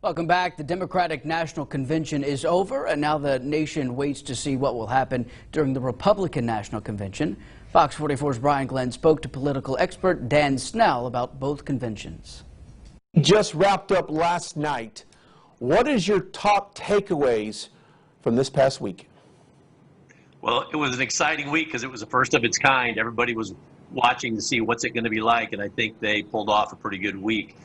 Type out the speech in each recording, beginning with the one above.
Welcome back. The Democratic National Convention is over, and now the nation waits to see what will happen during the Republican National Convention. Fox 44's Brian Glenn spoke to political expert Dan Snell about both conventions. Just wrapped up last night. What is your top takeaways from this past week? Well, it was an exciting week because it was the first of its kind. Everybody was watching to see what's it going to be like, and I think they pulled off a pretty good week.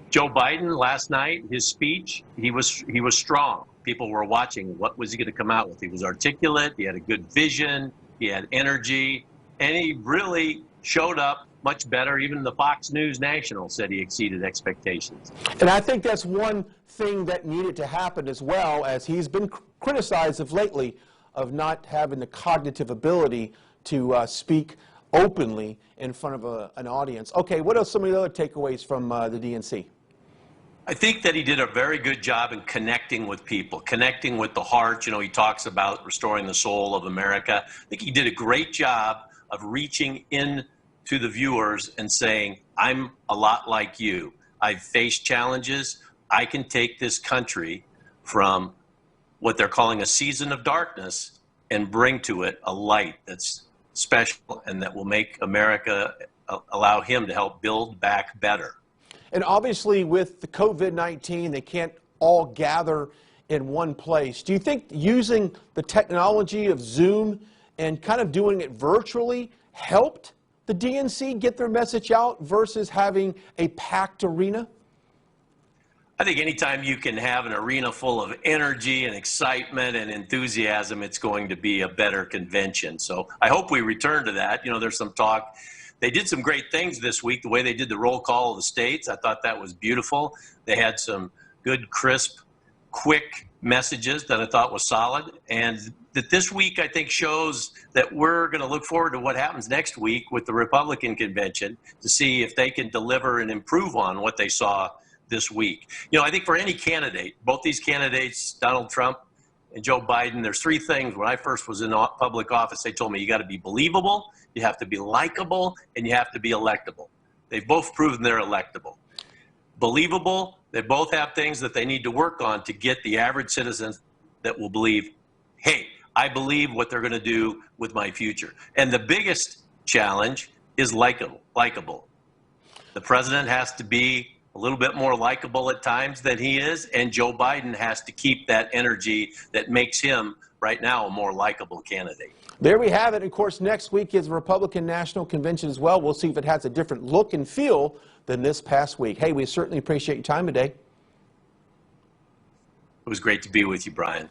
Joe Biden last night, his speech, he was strong. People were watching. What was he going to come out with? He was articulate. He had a good vision. He had energy, and he really showed up much better. Even the Fox News National said he exceeded expectations. And I think that's one thing that needed to happen as well, as he's been criticized of lately of not having the cognitive ability to speak openly in front of an audience. Okay, what are some of the other takeaways from the DNC? I think that he did a very good job in connecting with people, connecting with the heart. You know, he talks about restoring the soul of America. I think he did a great job of reaching in to the viewers and saying, I'm a lot like you. I've faced challenges. I can take this country from what they're calling a season of darkness and bring to it a light that's special and that will make America, allow him to help build back better. And obviously with the COVID-19, they can't all gather in one place. Do you think using the technology of Zoom and kind of doing it virtually helped the DNC get their message out versus having a packed arena? I think anytime you can have an arena full of energy and excitement and enthusiasm, it's going to be a better convention. So I hope we return to that. You know, there's some talk. They did some great things this week, the way they did the roll call of the states. I thought that was beautiful. They had some good, crisp, quick messages that I thought was solid. And that this week, I think, shows that we're going to look forward to what happens next week with the Republican convention to see if they can deliver and improve on what they saw this week. You know, I think for any candidate, both these candidates, Donald Trump and Joe Biden, there's three things. When I first was in public office, they told me you got to be believable, you have to be likable, and you have to be electable. They've both proven they're electable. Believable, they both have things that they need to work on to get the average citizen that will believe, hey, I believe what they're going to do with my future. And the biggest challenge is likable. The president has to be a little bit more likable at times than he is, and Joe Biden has to keep that energy that makes him right now a more likable candidate. There we have it. Of course, next week is the Republican National Convention as well. We'll see if it has a different look and feel than this past week. Hey, we certainly appreciate your time today. It was great to be with you, Brian.